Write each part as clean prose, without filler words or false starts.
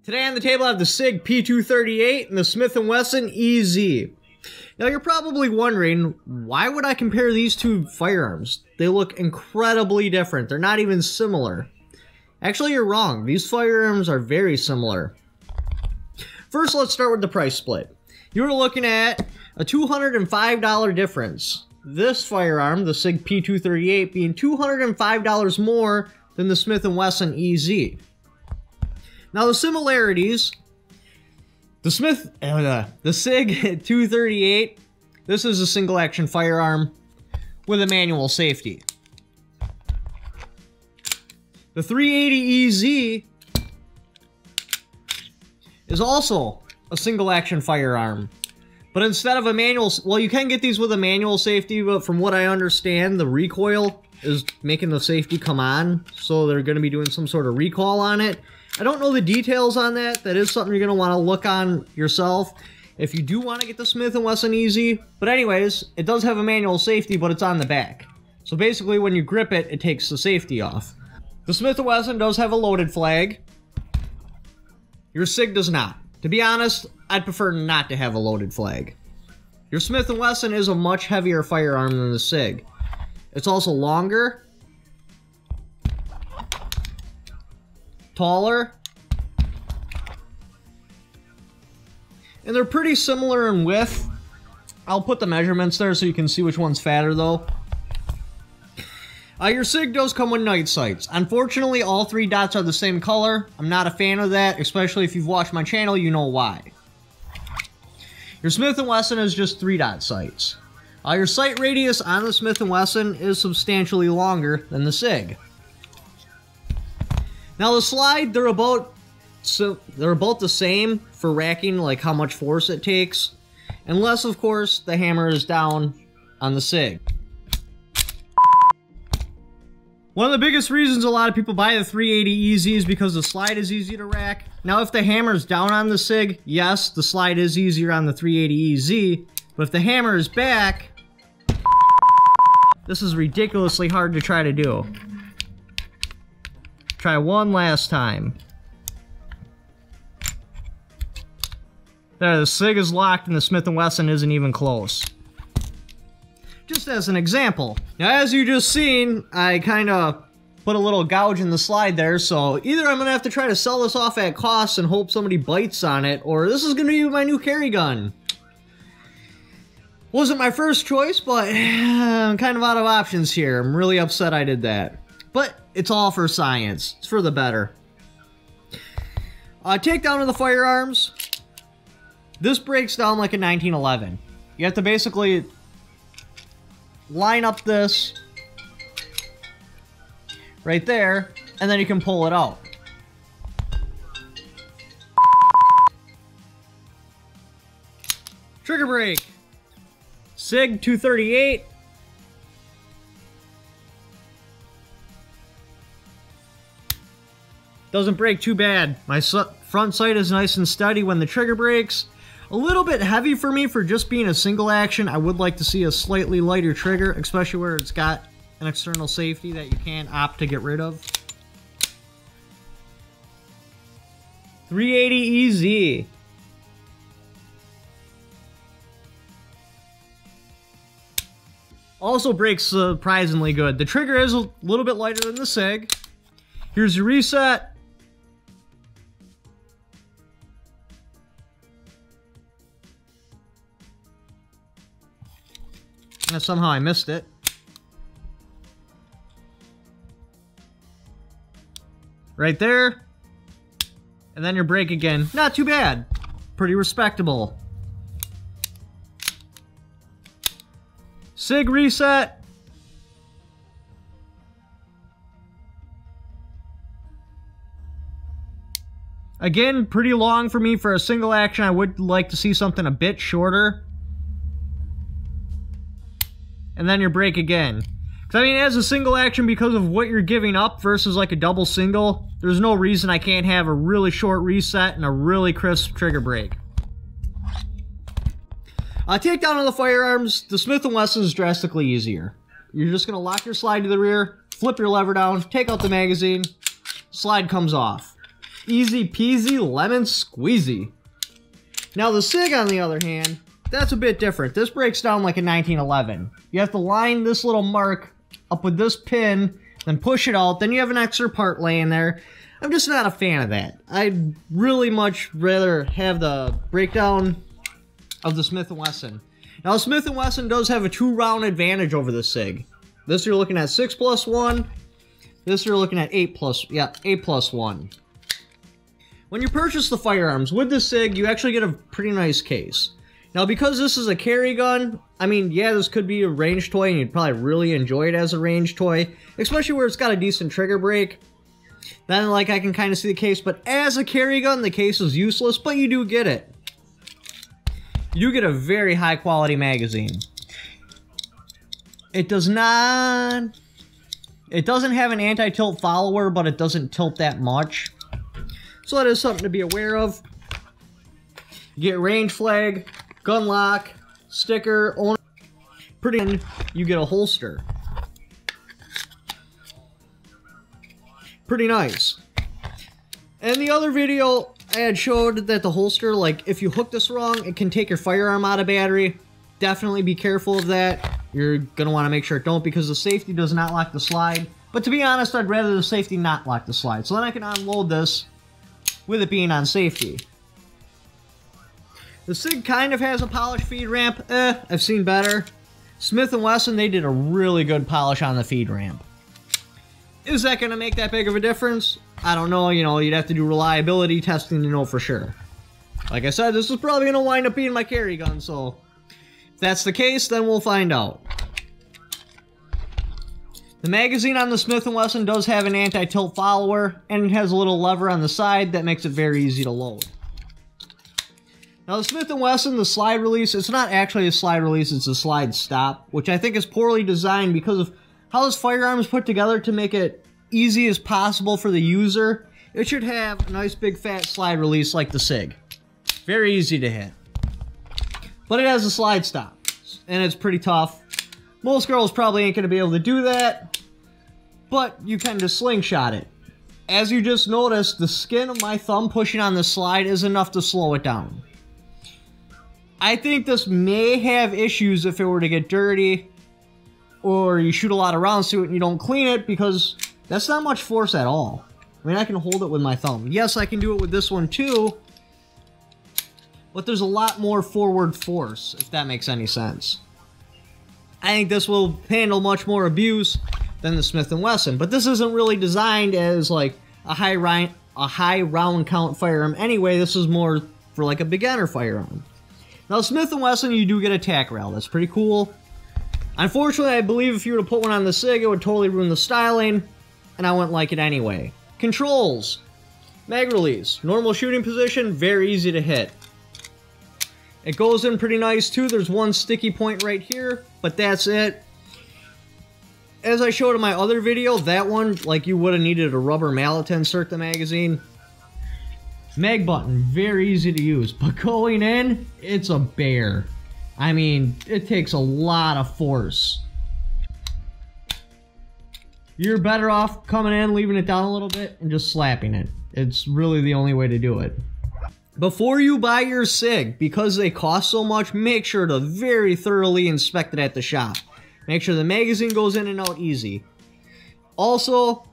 Today on the table I have the SIG P238 and the Smith & Wesson EZ. Now you're probably wondering, why would I compare these two firearms? They look incredibly different. They're not even similar. Actually, you're wrong. These firearms are very similar. First, let's start with the price split. You're looking at a $205 difference. This firearm, the SIG P238, being $205 more than the Smith & Wesson EZ. Now the similarities, the SIG 238, this is a single action firearm with a manual safety. The 380 EZ is also a single action firearm, but instead of a manual, well, you can get these with a manual safety, but from what I understand, the recoil is making the safety come on, so they're going to be doing some sort of recall on it. I don't know the details on that. That is something you're going to want to look on yourself if you do want to get the Smith & Wesson EZ. But anyways, it does have a manual safety, but it's on the back. So basically, when you grip it, it takes the safety off. The Smith & Wesson does have a loaded flag. Your SIG does not. To be honest, I'd prefer not to have a loaded flag. Your Smith & Wesson is a much heavier firearm than the SIG. It's also longer, taller, and they're pretty similar in width. I'll put the measurements there so you can see which one's fatter though. Your SIG does come with night sights. Unfortunately, all three dots are the same color. I'm not a fan of that, especially if you've watched my channel, you know why. Your Smith & Wesson is just 3-dot sights. Your sight radius on the Smith & Wesson is substantially longer than the SIG. Now the slide, they're about the same for racking, like how much force it takes, unless of course the hammer is down on the SIG. One of the biggest reasons a lot of people buy the 380 EZ is because the slide is easy to rack. Now if the hammer is down on the SIG, yes, the slide is easier on the 380 EZ, but if the hammer is back, this is ridiculously hard to try to do. Try one last time. There, the SIG is locked and the Smith & Wesson isn't even close. Just as an example. Now, as you just seen, I kind of put a little gouge in the slide there, so either I'm going to have to try to sell this off at cost and hope somebody bites on it, or this is going to be my new carry gun. Wasn't my first choice, but I'm kind of out of options here. I'm really upset I did that. But it's all for science. It's for the better. Takedown of the firearms. This breaks down like a 1911. You have to basically line up this right there, and then you can pull it out. Trigger brake. SIG 238. Doesn't break too bad. My front sight is nice and steady when the trigger breaks. A little bit heavy for me for just being a single action. I would like to see a slightly lighter trigger, especially where it's got an external safety that you can opt to get rid of. 380 EZ. Also breaks surprisingly good. The trigger is a little bit lighter than the SIG. Here's your reset. And somehow I missed it. Right there. And then your brake again. Not too bad. Pretty respectable. SIG reset. Again, pretty long for me for a single action. I would like to see something a bit shorter. And then your brake again. Because I mean, as a single action, because of what you're giving up versus like a double single, there's no reason I can't have a really short reset and a really crisp trigger brake. Takedown of the firearms, the Smith & Wesson is drastically easier. You're just going to lock your slide to the rear, flip your lever down, take out the magazine, slide comes off. Easy peasy lemon squeezy. Now the SIG, on the other hand, that's a bit different. This breaks down like a 1911. You have to line this little mark up with this pin, then push it out, then you have an extra part laying there. I'm just not a fan of that. I'd really much rather have the breakdown of the Smith & Wesson. Now, the Smith & Wesson does have a 2-round advantage over the SIG. This you're looking at 6+1. This you're looking at 8+1. When you purchase the firearms with the SIG, you actually get a pretty nice case. Now, because this is a carry gun, I mean, yeah, this could be a range toy, and you'd probably really enjoy it as a range toy, especially where it's got a decent trigger break. Then, like, I can kind of see the case, but as a carry gun, the case is useless, but you do get it. You do get a very high-quality magazine. It does not... It doesn't have an anti-tilt follower, but it doesn't tilt that much. So that is something to be aware of. You get range flag, gun lock, sticker, owner. Pretty, you get a holster. Pretty nice. And the other video I had showed that the holster, like, if you hook this wrong, it can take your firearm out of battery. Definitely be careful of that. You're gonna want to make sure it don't, because the safety does not lock the slide. But to be honest, I'd rather the safety not lock the slide. So then I can unload this with it being on safety. The SIG kind of has a polished feed ramp. I've seen better. Smith & Wesson, they did a really good polish on the feed ramp. Is that going to make that big of a difference? I don't know. You know, you'd have to do reliability testing to know for sure. Like I said, this is probably going to wind up being my carry gun, so if that's the case, then we'll find out. The magazine on the Smith & Wesson does have an anti-tilt follower, and it has a little lever on the side that makes it very easy to load. Now the Smith & Wesson, the slide release, it's not actually a slide release, it's a slide stop, which I think is poorly designed because of how this firearm is put together to make it easy as possible for the user. It should have a nice big fat slide release like the SIG. Very easy to hit. But it has a slide stop, and it's pretty tough. Most girls probably ain't going to be able to do that, but you can just slingshot it. As you just noticed, the skin of my thumb pushing on the slide is enough to slow it down. I think this may have issues if it were to get dirty, or you shoot a lot of rounds to it and you don't clean it, because that's not much force at all. I mean, I can hold it with my thumb. Yes, I can do it with this one too, but there's a lot more forward force, if that makes any sense. I think this will handle much more abuse than the Smith & Wesson, but this isn't really designed as like a high round count firearm anyway. This is more for like a beginner firearm. Now, Smith & Wesson, you do get a tack rail. That's pretty cool. Unfortunately, I believe if you were to put one on the SIG, it would totally ruin the styling, and I wouldn't like it anyway. Controls. Mag release. Normal shooting position, very easy to hit. It goes in pretty nice too. There's one sticky point right here, but that's it. As I showed in my other video, that one, like, you would have needed a rubber mallet to insert the magazine. Mag button, very easy to use, but going in, it's a bear. I mean, it takes a lot of force. You're better off coming in, leaving it down a little bit, and just slapping it. It's really the only way to do it. Before you buy your SIG, because they cost so much, make sure to very thoroughly inspect it at the shop. Make sure the magazine goes in and out easy. Also,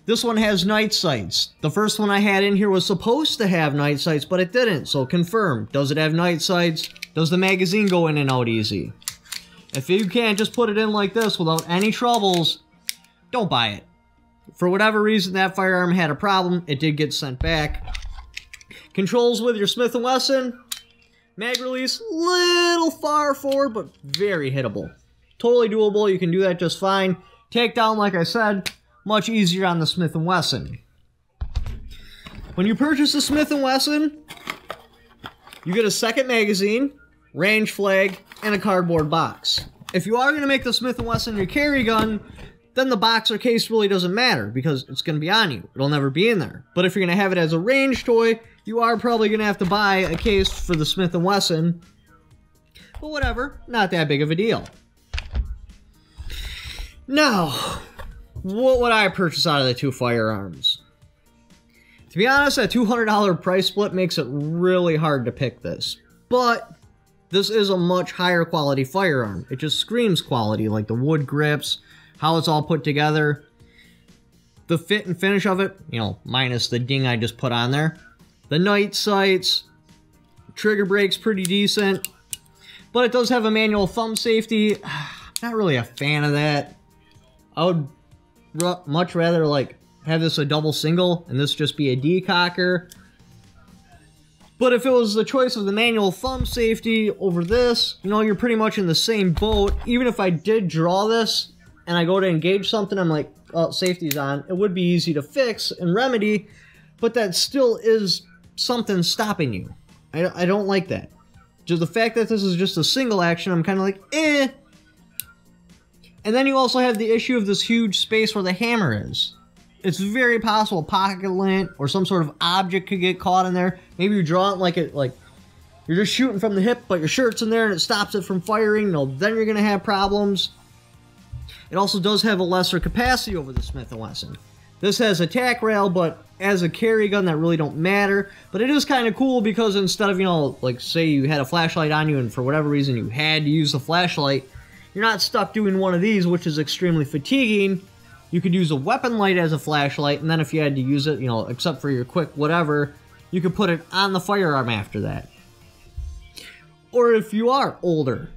this one has night sights. The first one I had in here was supposed to have night sights, but it didn't, so confirm. Does it have night sights? Does the magazine go in and out easy? If you can't just put it in like this without any troubles, don't buy it. For whatever reason, that firearm had a problem. It did get sent back. Controls with your Smith & Wesson. Mag release, little far forward, but very hittable. Totally doable. You can do that just fine. Takedown, like I said, much easier on the Smith & Wesson. When you purchase the Smith & Wesson, you get a second magazine, range flag, and a cardboard box. If you are going to make the Smith & Wesson your carry gun, then the box or case really doesn't matter, because it's going to be on you. It'll never be in there. But if you're going to have it as a range toy, you are probably going to have to buy a case for the Smith & Wesson. But whatever, not that big of a deal. Now, what would I purchase out of the two firearms? To To be honest, that $200 price split makes it really hard to pick this. But this is a much higher quality firearm. It just screams quality, like the wood grips, how it's all put together. The fit and finish of it, you know, minus the ding I just put on there. The night sights, trigger brake's pretty decent. But it does have a manual thumb safety. Not really a fan of that. I would much rather like have this a double single and this just be a decocker. But if it was the choice of the manual thumb safety over this, you know, you're pretty much in the same boat. Even if I did draw this and I go to engage something, I'm like, oh, safety's on. It would be easy to fix and remedy, but that still is something stopping you. I don't like that. Just the fact that this is just a single action, I'm kind of like, eh. And then you also have the issue of this huge space where the hammer is. It's very possible a pocket lint or some sort of object could get caught in there. Maybe you draw it like you're just shooting from the hip, but your shirt's in there and it stops it from firing. No, then you're gonna have problems. It also does have a lesser capacity over the Smith & Wesson. This has a tack rail, but as a carry gun, that really don't matter. But it is kind of cool because instead of, you know, like say you had a flashlight on you and for whatever reason you had to use the flashlight, you're not stuck doing one of these, which is extremely fatiguing. You could use a weapon light as a flashlight, and then if you had to use it, you know, except for your quick whatever, you could put it on the firearm after that. Or if you are older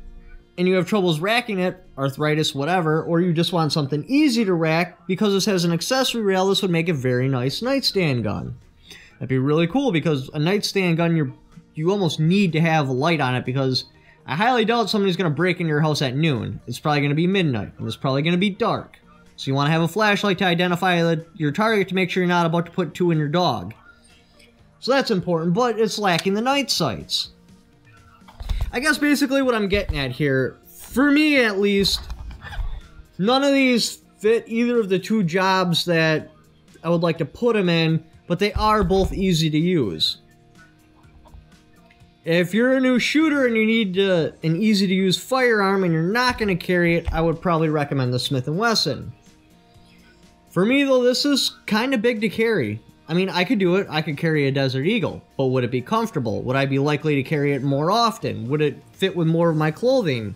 and you have troubles racking it, arthritis, whatever, or you just want something easy to rack, because this has an accessory rail, this would make a very nice nightstand gun. That'd be really cool, because a nightstand gun, you almost need to have a light on it, because I highly doubt somebody's going to break into your house at noon. It's probably going to be midnight, and it's probably going to be dark. So you want to have a flashlight to identify your target to make sure you're not about to put two in your dog. So that's important, but it's lacking the night sights. I guess basically what I'm getting at here, for me at least, none of these fit either of the two jobs that I would like to put them in, but they are both easy to use. If you're a new shooter and you need an easy to use firearm and you're not going to carry it, I would probably recommend the Smith & Wesson. For me though, this is kind of big to carry. I mean, I could do it. I could carry a Desert Eagle, but would it be comfortable? Would I be likely to carry it more often? Would it fit with more of my clothing?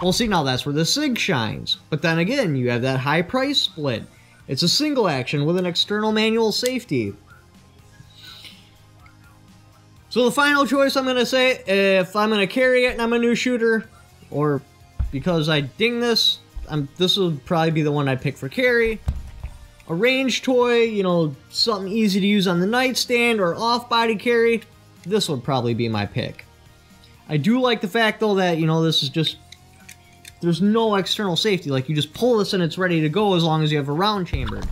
Well, see, now that's where the SIG shines. But then again, you have that high price split. It's a single action with an external manual safety. So the final choice I'm going to say, if I'm going to carry it and I'm a new shooter, or because I ding this, this will probably be the one I pick for carry. A range toy, you know, something easy to use on the nightstand or off-body carry, this would probably be my pick. I do like the fact, though, that, you know, this is just, there's no external safety. Like, you just pull this and it's ready to go as long as you have a round chambered.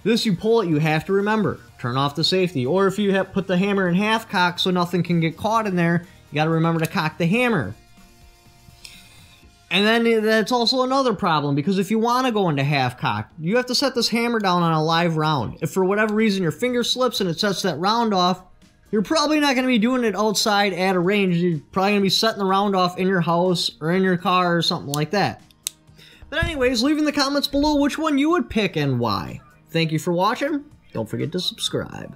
This, you pull it, you have to remember, turn off the safety. Or if you have put the hammer in half cock so nothing can get caught in there, you gotta remember to cock the hammer. And then that's also another problem, because if you want to go into half cock, you have to set this hammer down on a live round. If for whatever reason your finger slips and it sets that round off, you're probably not going to be doing it outside at a range. You're probably going to be setting the round off in your house or in your car or something like that. But anyways, leave in the comments below which one you would pick and why. Thank you for watching. Don't forget to subscribe.